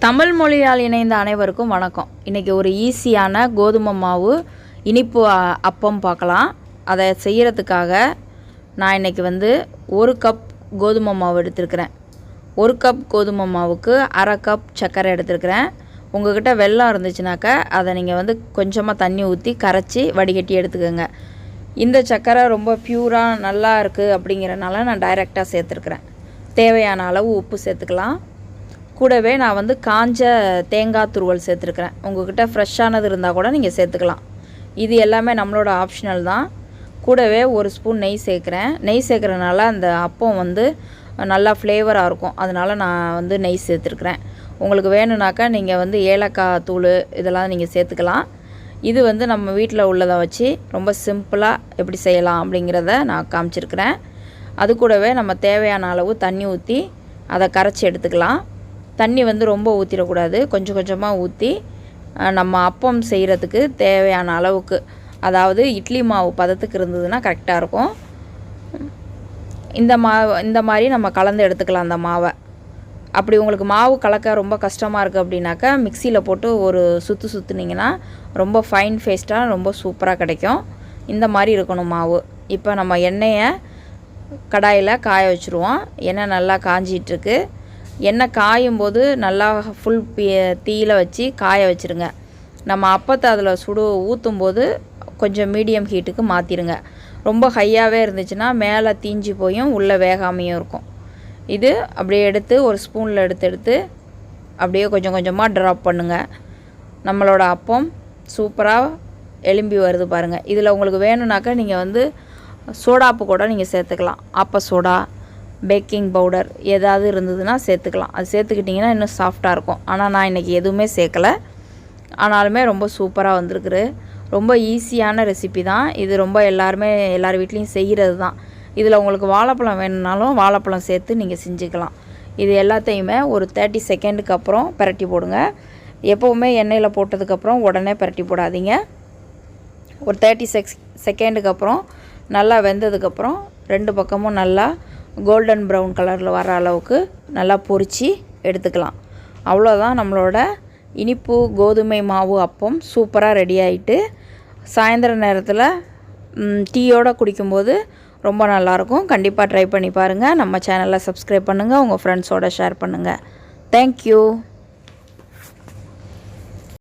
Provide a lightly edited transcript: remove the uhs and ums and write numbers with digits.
தமிழ் மொழியால் இணைந்த அனைவருக்கும் வணக்கம். இன்றைக்கி ஒரு ஈஸியான கோதுமை மாவு இனிப்பு அப்பம் பார்க்கலாம். அதை செய்கிறதுக்காக நான் இன்றைக்கி ஒரு கப் கோதுமை மாவு எடுத்துருக்கிறேன். ஒரு கப் கோதுமை மாவுக்கு அரை கப் சர்க்கரை எடுத்துருக்கிறேன். உங்கள்கிட்ட வெல்லம் இருந்துச்சுனாக்கா அதை நீங்கள் கொஞ்சமாக தண்ணி ஊற்றி கரைச்சி வடிகட்டி எடுத்துக்கோங்க. இந்த சர்க்கரை ரொம்ப பியூராக நல்லா இருக்குது அப்படிங்கிறனால நான் டைரெக்டாக சேர்த்துருக்குறேன். தேவையான அளவு உப்பு சேர்த்துக்கலாம். கூடவே நான் காஞ்ச தேங்காய் துருவல் சேர்த்துருக்குறேன். உங்கள்கிட்ட ஃப்ரெஷ்ஷானது இருந்தால் கூட நீங்கள் சேர்த்துக்கலாம். இது எல்லாமே நம்மளோட ஆப்ஷனல் தான். கூடவே ஒரு ஸ்பூன் நெய் சேர்க்குறேன். நெய் சேர்க்குறதுனால அந்த அப்பம் நல்லா ஃப்ளேவராக இருக்கும். அதனால் நான் நெய் சேர்த்துருக்குறேன். உங்களுக்கு வேணும்னாக்கா நீங்கள் ஏலக்காய் தூள் இதெல்லாம் நீங்கள் சேர்த்துக்கலாம். இது நம்ம வீட்டில் உள்ளதை வச்சு ரொம்ப சிம்பிளாக எப்படி செய்யலாம் அப்படிங்கிறத நான் காமிச்சிருக்கிறேன். அது கூடவே நம்ம தேவையான அளவு தண்ணி ஊற்றி அதை கரைச்சி எடுத்துக்கலாம். தண்ணி ரொம்ப ஊற்றிடக்கூடாது. கொஞ்சம் கொஞ்சமாக ஊற்றி நம்ம அப்பம் செய்கிறதுக்கு தேவையான அளவுக்கு, அதாவது இட்லி மாவு பதத்துக்கு இருந்ததுன்னா கரெக்டாக இருக்கும். இந்த மாதிரி நம்ம கலந்து எடுத்துக்கலாம் அந்த மாவை. அப்படி உங்களுக்கு மாவு கலக்க ரொம்ப கஷ்டமாக இருக்குது அப்படின்னாக்கா மிக்சியில் போட்டு ஒரு சுற்றுனீங்கன்னா ரொம்ப ஃபைன் பேஸ்ட்டாக ரொம்ப சூப்பராக கிடைக்கும். இந்த மாதிரி இருக்கணும் மாவு. இப்போ நம்ம எண்ணெயை கடாயில் காய வச்சுருவோம். எண்ணெய் நல்லா காஞ்சிகிட்ருக்கு. எண்ணெய் காயும் போது நல்லா ஃபுல் தீயில் வச்சு காய வச்சுருங்க. நம்ம அப்பத்தை அதில் ஊற்றும் போது கொஞ்சம் மீடியம் ஹீட்டுக்கு மாற்றிடுங்க. ரொம்ப ஹையாகவே இருந்துச்சுன்னா மேலே தீஞ்சு போயும் உள்ளே வேகாமையும் இருக்கும். இது அப்படியே எடுத்து ஒரு ஸ்பூனில் எடுத்து அப்படியே கொஞ்சம் கொஞ்சமாக ட்ராப் பண்ணுங்கள். நம்மளோட அப்பம் சூப்பராக எலும்பி வருது பாருங்கள். இதில் உங்களுக்கு வேணும்னாக்கா நீங்கள் சோடாப்பு கூட நீங்கள் சேர்த்துக்கலாம். அப்ப சோடா, பேக்கிங் பவுடர் ஏதாவது இருந்ததுன்னா சேர்த்துக்கலாம். அது சேர்த்துக்கிட்டிங்கன்னா இன்னும் சாஃப்டாக இருக்கும். ஆனால் நான் இன்றைக்கி எதுவுமே சேர்க்கலை. ஆனாலுமே ரொம்ப சூப்பராக வந்திருக்குது. ரொம்ப ஈஸியான ரெசிபி தான் இது. ரொம்ப எல்லார் வீட்லேயும் செய்கிறது தான். இதில் உங்களுக்கு வாழைப்பழம் வேணும்னாலும் வாழைப்பழம் சேர்த்து நீங்கள் செஞ்சுக்கலாம். இது எல்லாத்தையுமே ஒரு 30 செகண்டுக்கு அப்புறம் பரட்டி போடுங்க. எப்போவுமே எண்ணெயில் போட்டதுக்கப்புறம் உடனே பரட்டி போடாதீங்க. ஒரு 30 செகண்டுக்கு அப்புறம் நல்லா வெந்ததுக்கப்புறம் 2 பக்கமும் நல்லா கோல்டன் ப்ரௌன் கலரில் வர அளவுக்கு நல்லா பொரித்து எடுத்துக்கலாம். அவ்வளோதான், நம்மளோட இனிப்பு கோதுமை மாவு அப்பம் சூப்பராக ரெடி ஆகிட்டு சாயந்தர நேரத்தில் டீயோடு குடிக்கும்போது ரொம்ப நல்லாயிருக்கும். கண்டிப்பாக ட்ரை பண்ணி பாருங்கள். நம்ம சேனலை சப்ஸ்கிரைப் பண்ணுங்கள். உங்கள் ஃப்ரெண்ட்ஸோடு ஷேர் பண்ணுங்கள். தேங்க்யூ.